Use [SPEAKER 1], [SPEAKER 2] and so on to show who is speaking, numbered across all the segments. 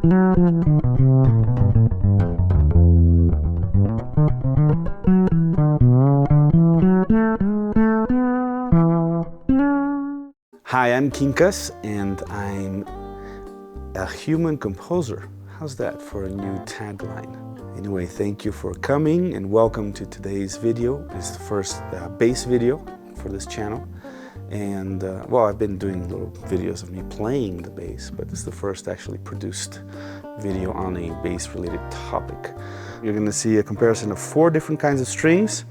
[SPEAKER 1] Hi, I'm Quincas, and I'm a human composer. How's that for a new tagline? Anyway, thank you for coming and welcome to today's video. It's the first bass video for this channel. And well, I've been doing little videos of me playing the bass, but it's the first actually produced video on a bass-related topic. You're gonna see a comparison of 4 different kinds of strings.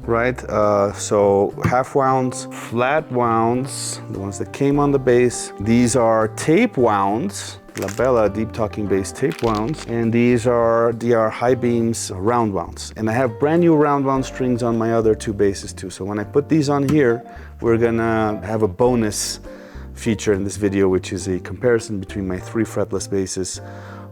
[SPEAKER 1] Right, so half wounds, flat wounds, the ones that came on the bass. These are tape wounds, La Bella deep talking bass tape wounds, and these are DR high beams round wounds. And I have brand new round wound strings on my other 2 basses too. So when I put these on here, we're gonna have a bonus feature in this video, which is a comparison between my 3 fretless basses.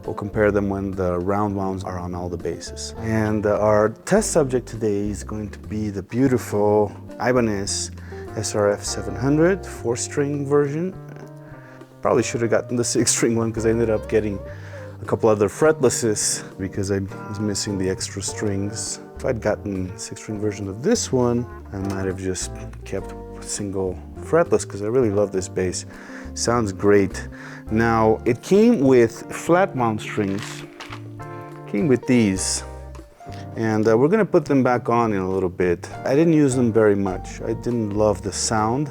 [SPEAKER 1] We'll compare them when the round wounds are on all the basses. And our test subject today is going to be the beautiful Ibanez SRF700 4-string version. Probably should have gotten the 6-string one because I ended up getting a couple other fretlesses because I was missing the extra strings. If I'd gotten a 6-string version of this one, I might have just kept single fretless because I really love this bass. Sounds great. Now, it came with flat wound strings. Came with these. And we're gonna put them back on in a little bit. I didn't use them very much. I didn't love the sound.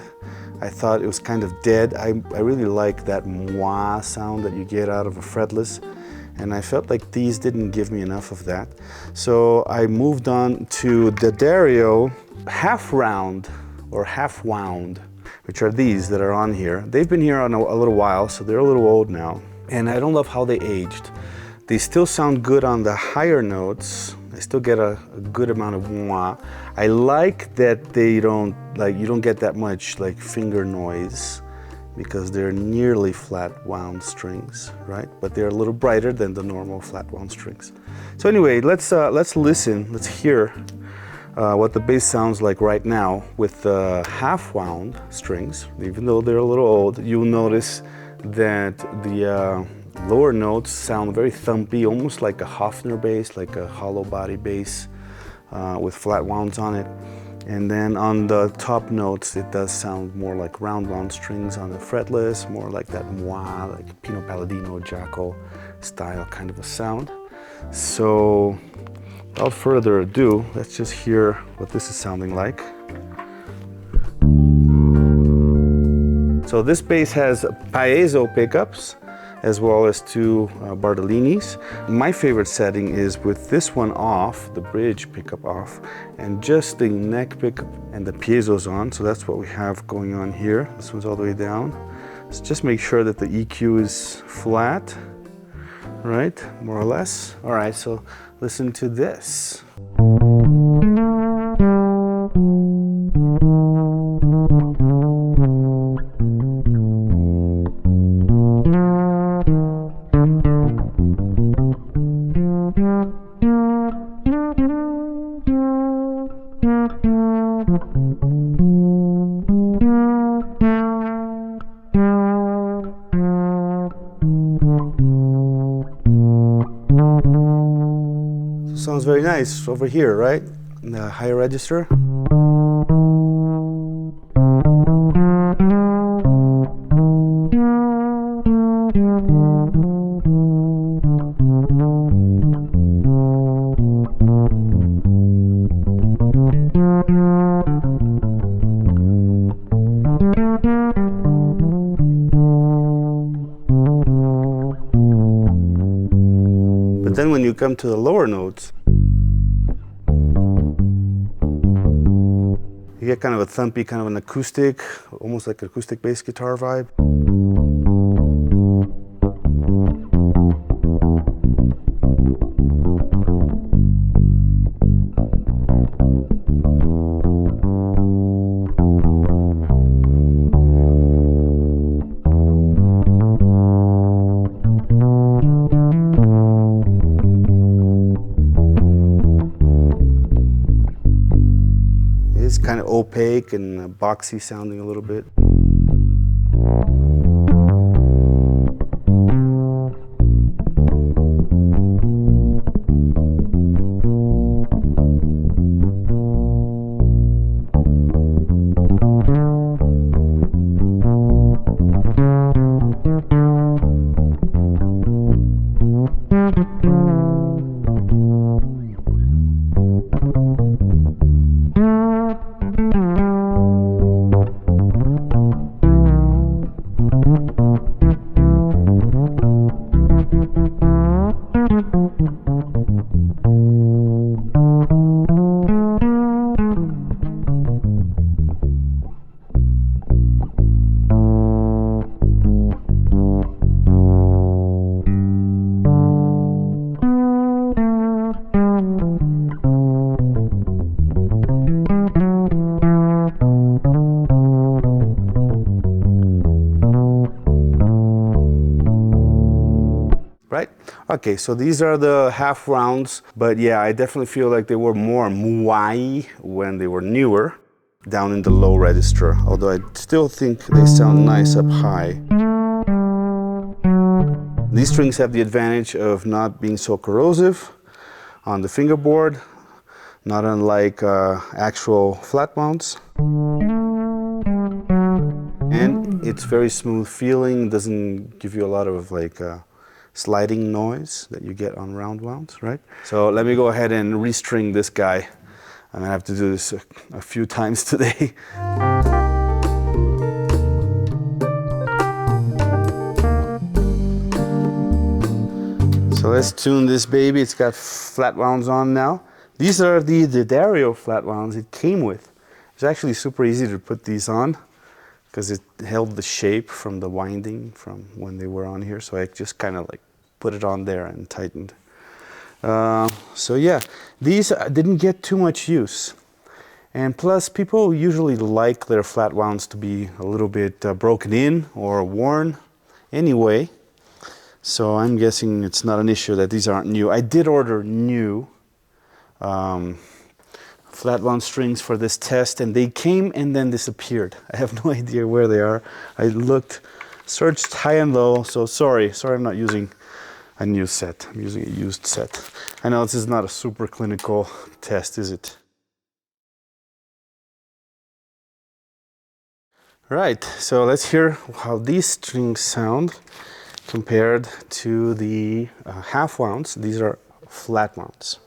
[SPEAKER 1] I thought it was kind of dead. I really like that mwah sound that you get out of a fretless. And I felt like these didn't give me enough of that. So I moved on to the Dario half round or half wound, which are these that are on here. They've been here on a little while, so they're a little old now. And I don't love how they aged. They still sound good on the higher notes. I still get a good amount of mwah. I like that they don't, you don't get that much like finger noise because they're nearly flat wound strings, right? But they're a little brighter than the normal flat wound strings. So anyway, let's listen, let's hear what the bass sounds like right now with the half wound strings. Even though they're a little old, you'll notice that the lower notes sound very thumpy, almost like a Hofner bass, like a hollow body bass with flat wounds on it. And then on the top notes, it does sound more like round wound strings on the fretless, more like that mwah, like Pino Palladino, Jaco style kind of a sound. So without further ado, let's just hear what this is sounding like. So this bass has piezo pickups as well as 2 Bartolinis. My favorite setting is with this one off, the bridge pickup off, and just the neck pickup and the piezos on. So that's what we have going on here. This one's all the way down. So just make sure that the EQ is flat, right? More or less. All right, so listen to this. Sounds very nice over here, right? In the higher register. But then when you come to the lower notes, you get kind of a thumpy, kind of an acoustic, almost like an acoustic bass guitar vibe. Kind of opaque and boxy sounding a little bit. right? Okay, so these are the half rounds, but yeah, I definitely feel like they were more muay when they were newer, down in the low register, although I still think they sound nice up high. These strings have the advantage of not being so corrosive on the fingerboard, not unlike actual flatwounds. And it's very smooth feeling, doesn't give you a lot of like sliding noise that you get on roundwounds, right? So let me go ahead and restring this guy. I'm gonna have to do this a few times today. So let's tune this baby. It's got flatwounds on now. These are the D'Addario flatwounds it came with. It's actually super easy to put these on because it held the shape from the winding from when they were on here. So I just kind of like put it on there and tightened. So yeah, these didn't get too much use. And plus, people usually like their flatwounds to be a little bit broken in or worn anyway. So I'm guessing it's not an issue that these aren't new. I did order new flatwound strings for this test, and they came and then disappeared. I have no idea where they are. I looked, searched high and low, so sorry I'm not using a new set. I'm using a used set. I know this is not a super clinical test, is it? Right, so let's hear how these strings sound compared to the half wounds. These are flat wounds.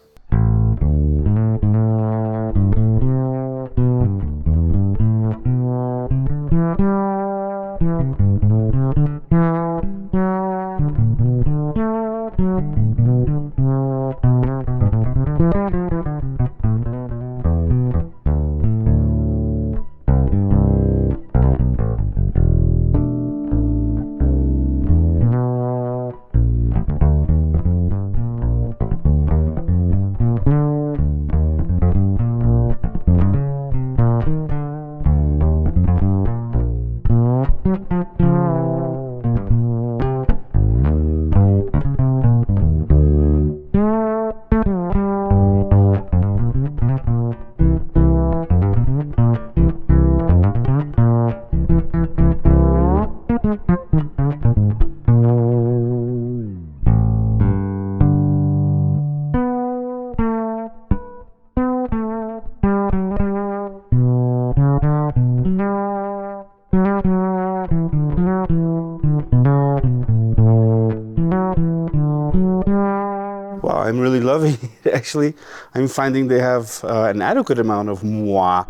[SPEAKER 1] Wow, I'm really loving it, actually. I'm finding they have an adequate amount of moi.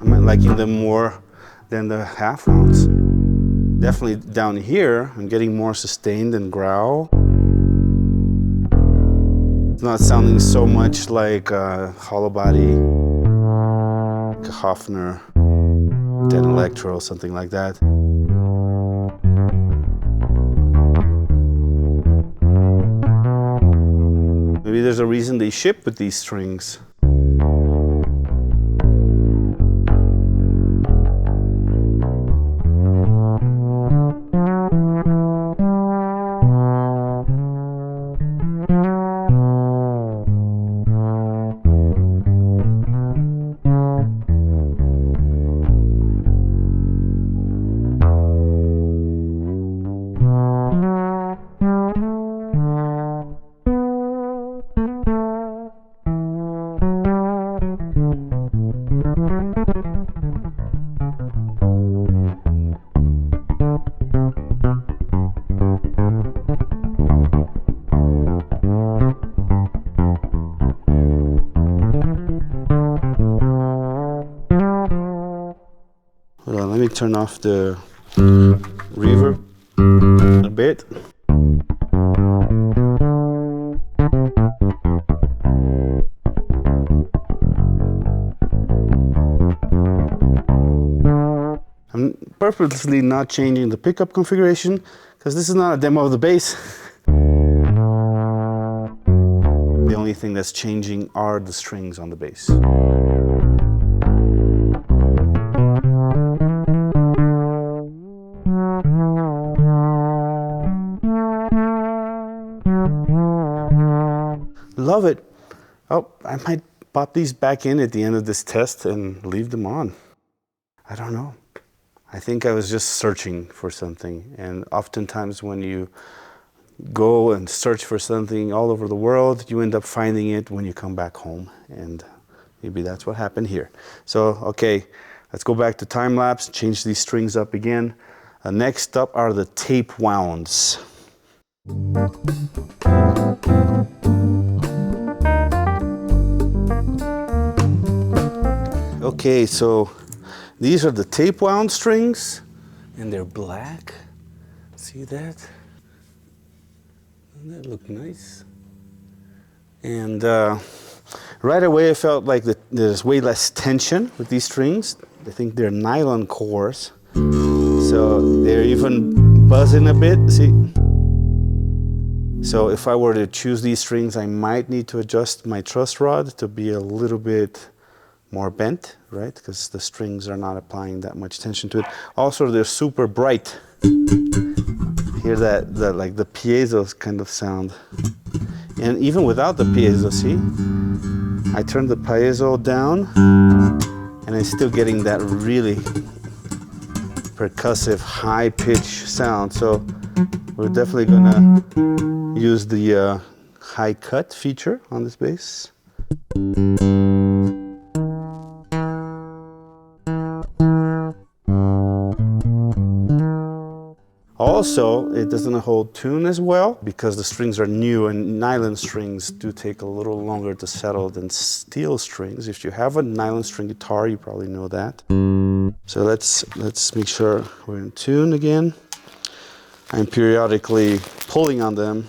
[SPEAKER 1] I'm liking them more than the half ones. Definitely down here, I'm getting more sustained and growl. It's not sounding so much like a hollow body, like a Hofner, Den Electro, something like that. Maybe there's a reason they ship with these strings. Let me turn off the reverb a bit. I'm purposely not changing the pickup configuration because this is not a demo of the bass. The only thing that's changing are the strings on the bass. Oh, I might pop these back in at the end of this test and leave them on. I don't know. I think I was just searching for something. And oftentimes when you go and search for something all over the world, you end up finding it when you come back home. And maybe that's what happened here. So, okay, let's go back to time lapse, change these strings up again. Next up are the Tapewounds. Okay, so these are the Tapewound strings, and they're black. See that? Doesn't that look nice? And right away I felt like there's way less tension with these strings. I think they're nylon cores, so they're even buzzing a bit, see? So if I were to choose these strings, I might need to adjust my truss rod to be a little bit more bent, right? Because the strings are not applying that much tension to it. Also, they're super bright. Hear that like the piezo kind of sound. And even without the piezo, see? I turned the piezo down and I'm still getting that really percussive, high-pitched sound. So we're definitely gonna use the high cut feature on this bass. Also, it doesn't hold tune as well because the strings are new, and nylon strings do take a little longer to settle than steel strings. If you have a nylon string guitar, you probably know that. So let's make sure we're in tune again. I'm periodically pulling on them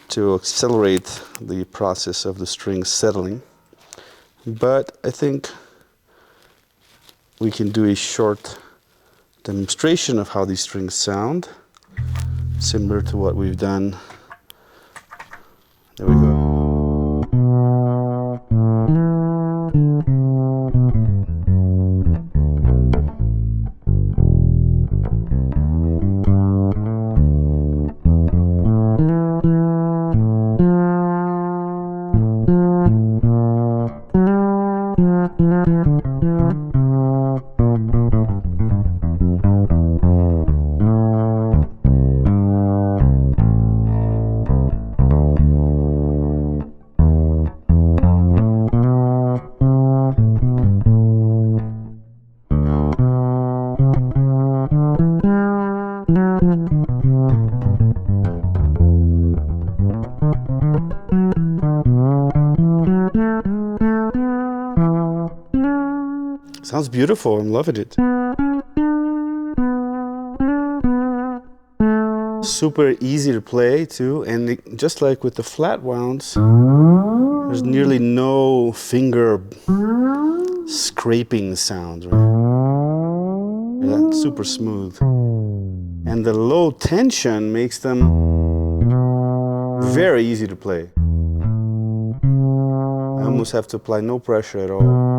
[SPEAKER 1] to accelerate the process of the strings settling. But I think we can do a short demonstration of how these strings sound, similar to what we've done. There we go. Sounds beautiful, I'm loving it. Super easy to play too, and just like with the Flatwounds, there's nearly no finger scraping sound, right? Yeah, super smooth. And the low tension makes them very easy to play. I almost have to apply no pressure at all.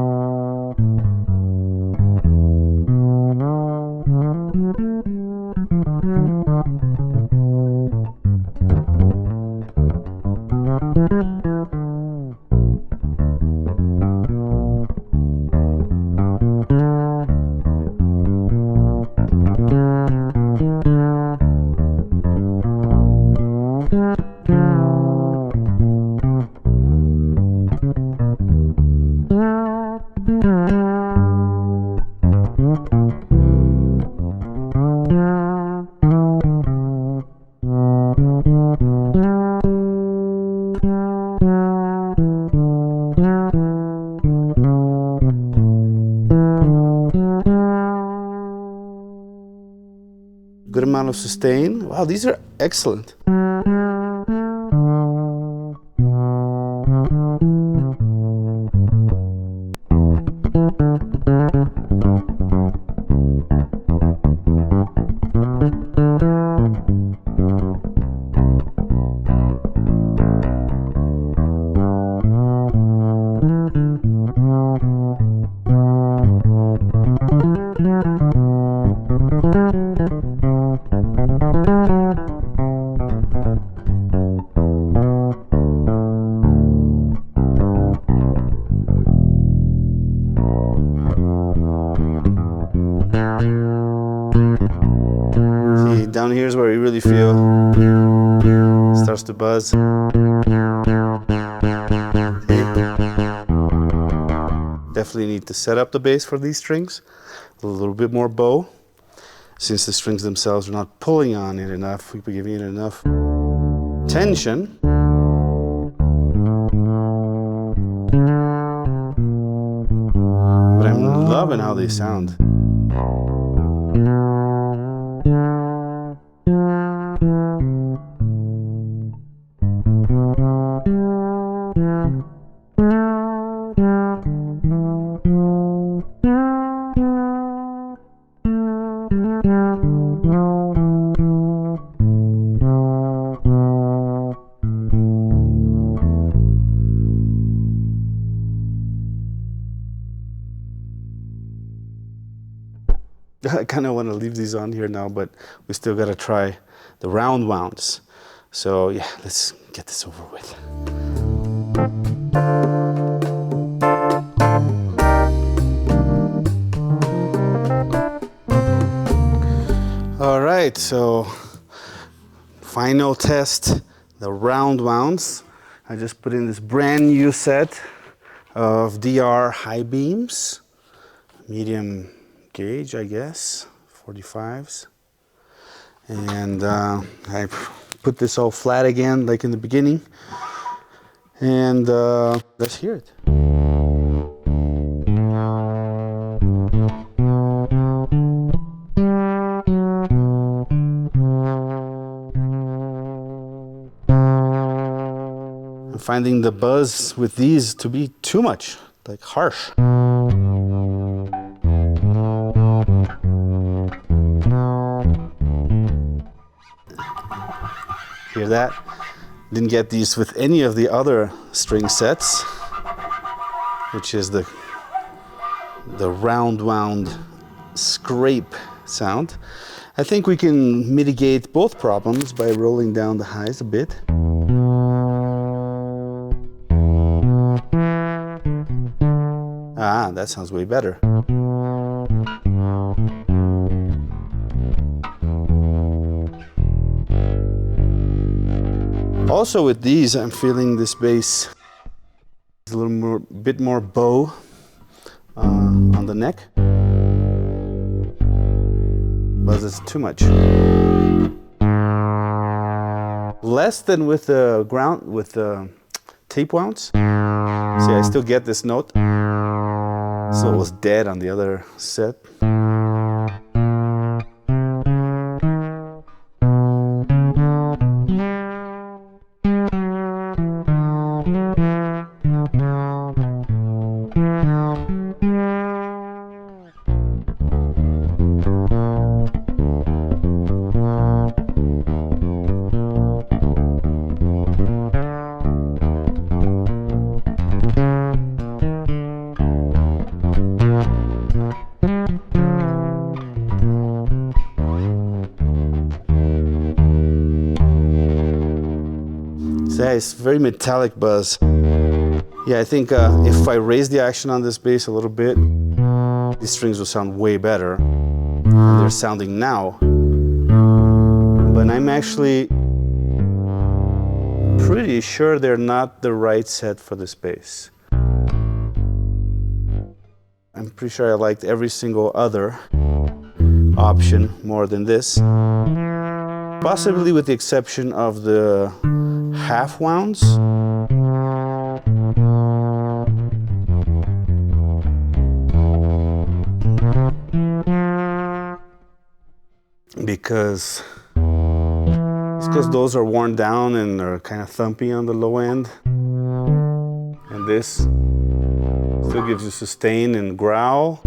[SPEAKER 1] Good amount of sustain. Wow, these are excellent. See, down here is where you really feel it starts to buzz. See? Definitely need to set up the bass for these strings. A little bit more bow. Since the strings themselves are not pulling on it enough, we're giving it enough tension. But I'm loving how they sound. I kind of want to leave these on here now, but we still got to try the Roundwounds. So yeah, let's get this over with. All right, so final test, the Roundwounds. I just put in this brand new set of DR high beams, medium gauge, I guess, 45s. And I put this all flat again, like in the beginning. And let's hear it. I'm finding the buzz with these to be too much, like harsh. Hear that? Didn't get these with any of the other string sets, which is the Roundwound scrape sound. I think we can mitigate both problems by rolling down the highs a bit. Ah, that sounds way better. Also with these, I'm feeling this bass is a little bit more bow on the neck, but it's too much. Less than with the Tapewounds. See, I still get this note, so it was dead on the other set. Yeah, it's very metallic buzz. Yeah, I think if I raise the action on this bass a little bit, these strings will sound way better than they're sounding now. But I'm actually pretty sure they're not the right set for this bass. I'm pretty sure I liked every single other option more than this. Possibly with the exception of the half wounds. Because those are worn down and are kind of thumpy on the low end. And this still gives you sustain and growl.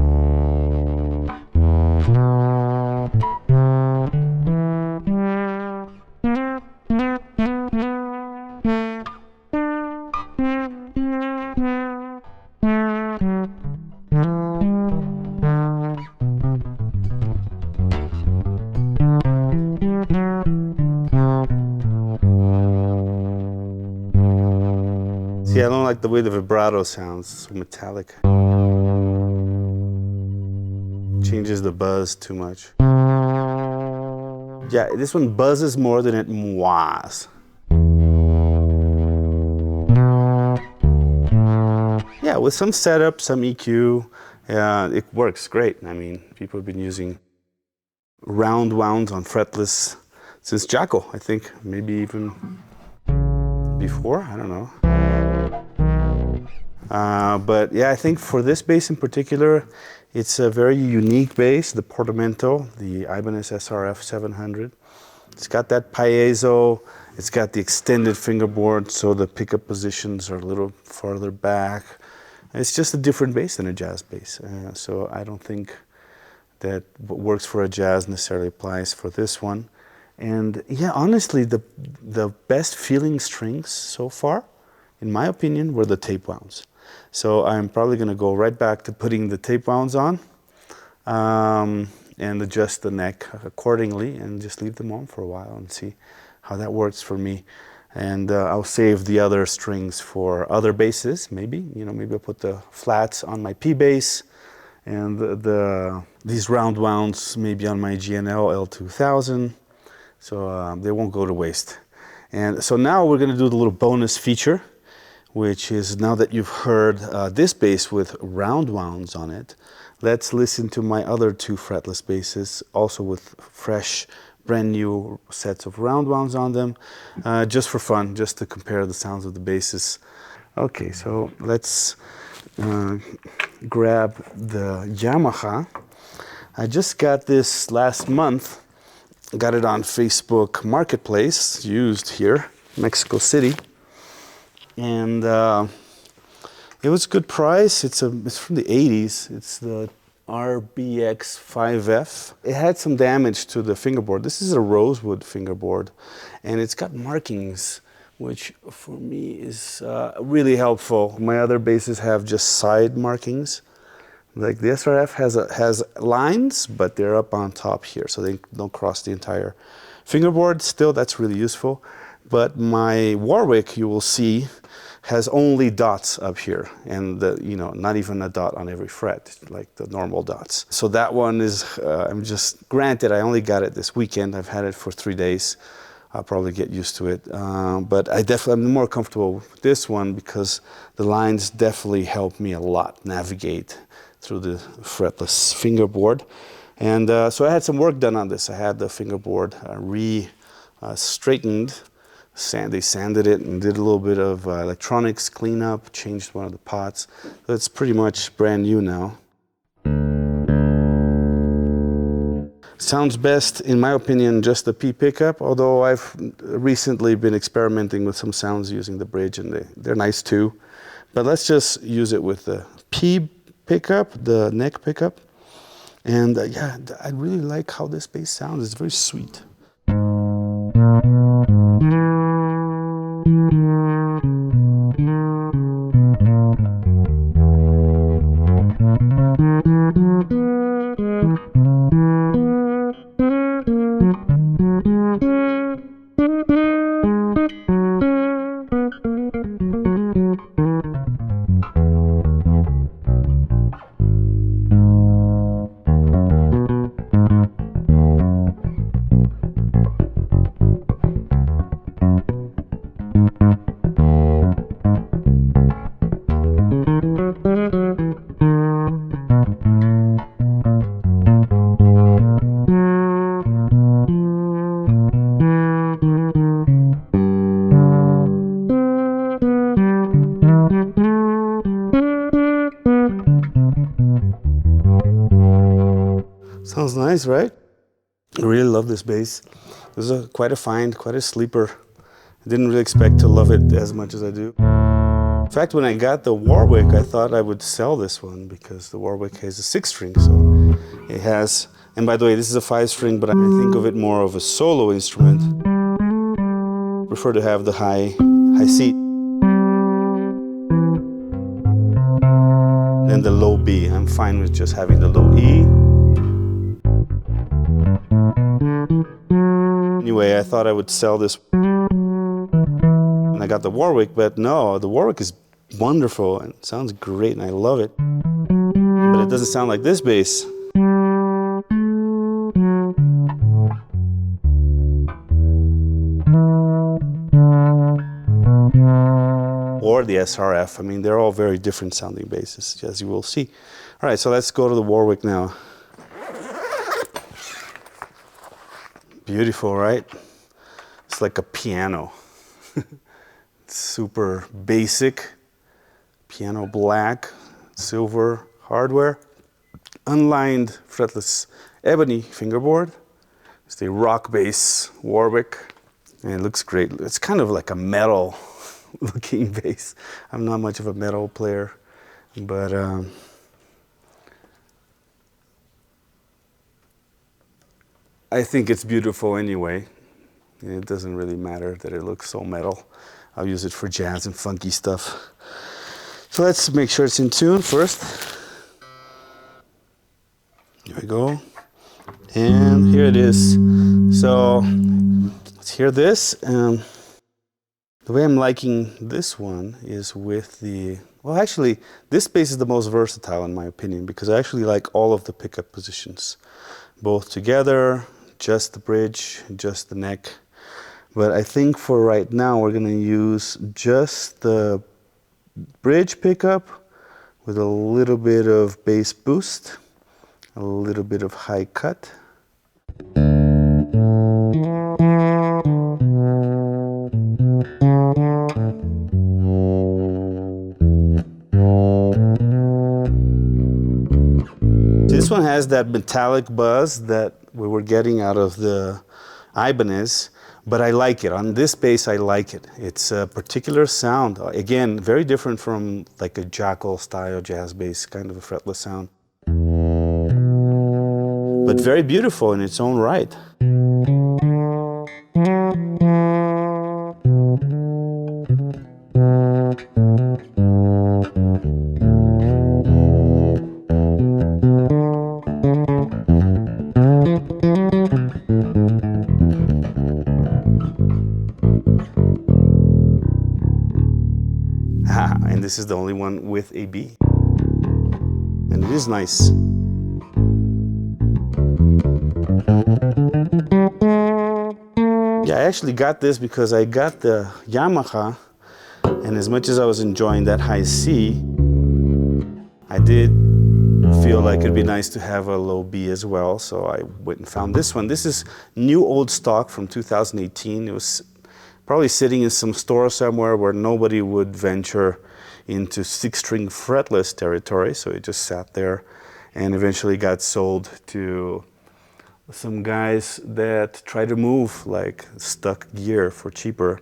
[SPEAKER 1] See, I don't like the way the vibrato sounds, so metallic. changes the buzz too much. Yeah, this one buzzes more than it mois. Yeah, with some setup, some EQ, it works great. I mean, people have been using Roundwound on Fretless since Jacko, I think, maybe even before, I don't know. But yeah, I think for this bass in particular, it's a very unique bass, the Portamento, the Ibanez SRF700. It's got that piezo, it's got the extended fingerboard, so the pickup positions are a little farther back. It's just a different bass than a jazz bass. So I don't think that what works for a jazz necessarily applies for this one. And yeah, honestly, the best feeling strings so far, in my opinion, were the Tapewounds. So I'm probably going to go right back to putting the Tapewounds on and adjust the neck accordingly and just leave them on for a while and see how that works for me. And I'll save the other strings for other basses, maybe. You know, maybe I'll put the flats on my P bass and these Roundwounds maybe on my GNL L2000. So they won't go to waste. And so now we're going to do the little bonus feature, which is, now that you've heard this bass with Roundwounds on it, let's listen to my other two fretless basses, also with fresh, brand new sets of Roundwounds on them, just for fun, just to compare the sounds of the basses. Okay, so let's grab the Yamaha. I just got this last month. Got it on Facebook Marketplace, used here, Mexico City. And it was a good price. It's from the 80s. It's the RBX5F. It had some damage to the fingerboard. This is a rosewood fingerboard, and it's got markings, which for me is really helpful. My other basses have just side markings. Like the SRF has lines, but they're up on top here, so they don't cross the entire fingerboard. Still, that's really useful. But my Warwick, you will see, has only dots up here, and not even a dot on every fret, like the normal dots. So that one is, granted, I only got it this weekend. I've had it for 3 days. I'll probably get used to it. But I'm more comfortable with this one because the lines definitely help me a lot navigate through the fretless fingerboard. And so I had some work done on this. I had the fingerboard straightened. They sanded it and did a little bit of electronics cleanup, changed one of the pots. So it's pretty much brand new now. Sounds best, in my opinion, just the P pickup, although I've recently been experimenting with some sounds using the bridge, and they're nice too. But let's just use it with the P pickup, the neck pickup. And yeah, I really like how this bass sounds. It's very sweet. Sounds nice, right? I really love this bass. This is quite a find, quite a sleeper. I didn't really expect to love it as much as I do. In fact, when I got the Warwick, I thought I would sell this one because the Warwick has a 6-string, so it has, and by the way, this is a 5-string, but I think of it more of a solo instrument. I prefer to have the high C and the low B. I'm fine with just having the low E. Anyway, I thought I would sell this, and I got the Warwick, but no, the Warwick is wonderful and it sounds great and I love it. But it doesn't sound like this bass. the SRF. I mean, they're all very different sounding basses, as you will see. All right, so let's go to the Warwick now. Beautiful, right? It's like a piano. Super basic. Piano black, silver hardware. Unlined fretless ebony fingerboard. It's the rock bass Warwick. And it looks great. It's kind of like a metal looking bass. I'm not much of a metal player, but I think it's beautiful anyway. It doesn't really matter that it looks so metal. I'll use it for jazz and funky stuff. So let's make sure it's in tune first. Here we go. And here it is. So let's hear this. The way I'm liking this one is with the, well, actually, this bass is the most versatile in my opinion, because I actually like all of the pickup positions, both together, just the bridge, just the neck. But I think for right now, we're gonna use just the bridge pickup with a little bit of bass boost, a little bit of high cut. This one has that metallic buzz that we were getting out of the Ibanez, but I like it. On this bass, I like it. It's a particular sound. Again, very different from like a Jackal style jazz bass, kind of a fretless sound. But very beautiful in its own right. And this is the only one with a B. And it is nice. Yeah, I actually got this because I got the Yamaha, and as much as I was enjoying that high C, I did feel like it'd be nice to have a low B as well, so I went and found this one. This is new old stock from 2018. It was probably sitting in some store somewhere where nobody would venture into 6-string fretless territory, so it just sat there and eventually got sold to some guys that try to move like stuck gear for cheaper,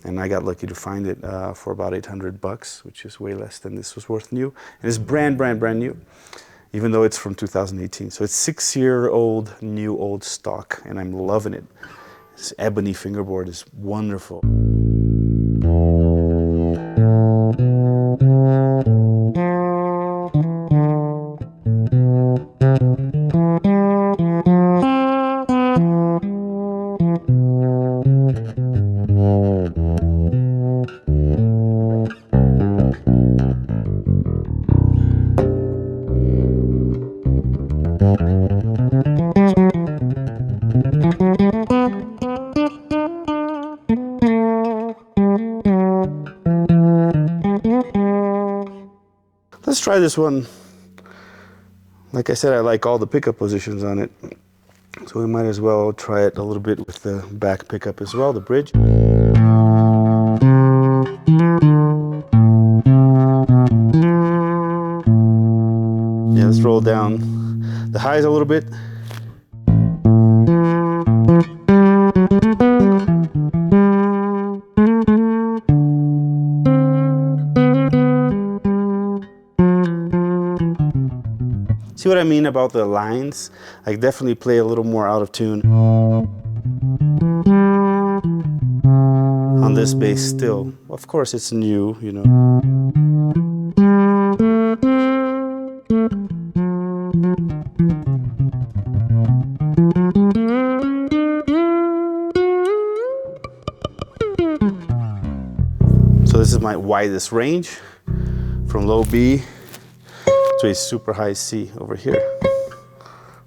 [SPEAKER 1] and I got lucky to find it for about $800, which is way less than this was worth new. And it's brand new, even though it's from 2018. So it's 6-year-old new old stock, and I'm loving it. This ebony fingerboard is wonderful. Let's try this one. Like I said, I like all the pickup positions on it, so we might as well try it a little bit with the back pickup as well, the bridge. Yeah, let's roll down the highs a little bit. See what I mean about the lines? I definitely play a little more out of tune on this bass still. Of course, it's new, you know. So this is my widest range from low B to a super high C over here.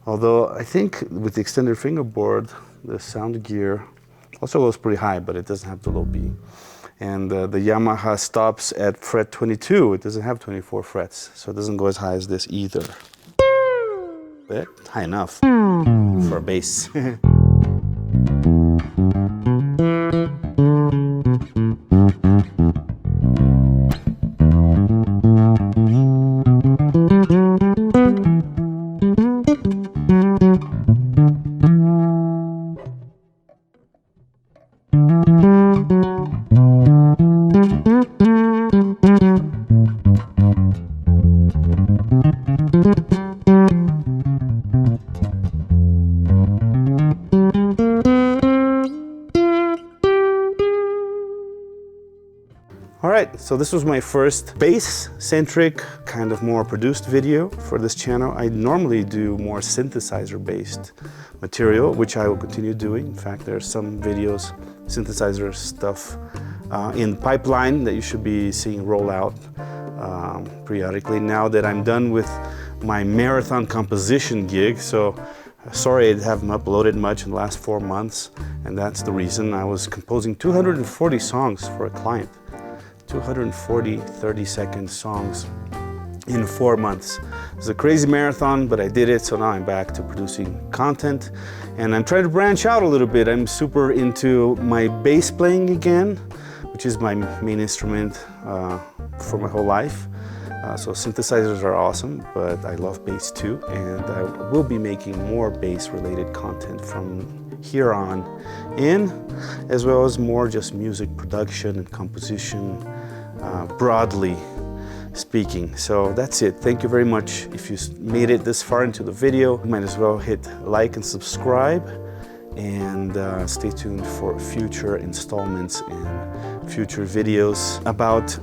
[SPEAKER 1] Although I think with the extended fingerboard, the sound gear also goes pretty high, but it doesn't have the low B. And the Yamaha stops at fret 22. It doesn't have 24 frets, so it doesn't go as high as this either. But high enough for a bass. Alright, so this was my first bass-centric, kind of more produced video for this channel. I normally do more synthesizer-based material, which I will continue doing. In fact, there's some videos, synthesizer stuff in pipeline that you should be seeing roll out periodically now that I'm done with my marathon composition gig. So sorry I haven't uploaded much in the last 4 months, and that's the reason. I was composing 240 songs for a client. 240 30-second songs in 4 months. It was a crazy marathon, but I did it, so now I'm back to producing content. And I'm trying to branch out a little bit. I'm super into my bass playing again, which is my main instrument for my whole life. So synthesizers are awesome, but I love bass too, and I will be making more bass-related content from here on in, as well as more just music production and composition, broadly speaking. So that's it. Thank you very much. If you made it this far into the video, you might as well hit like and subscribe, and stay tuned for future installments and future videos about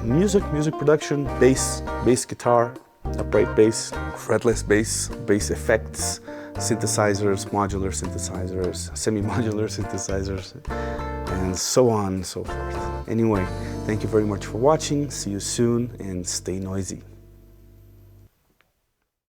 [SPEAKER 1] music production, bass guitar, upright bass, fretless bass, bass effects, synthesizers, modular synthesizers, semi-modular synthesizers, and so on and so forth. Anyway, thank you very much for watching. See you soon, and stay noisy.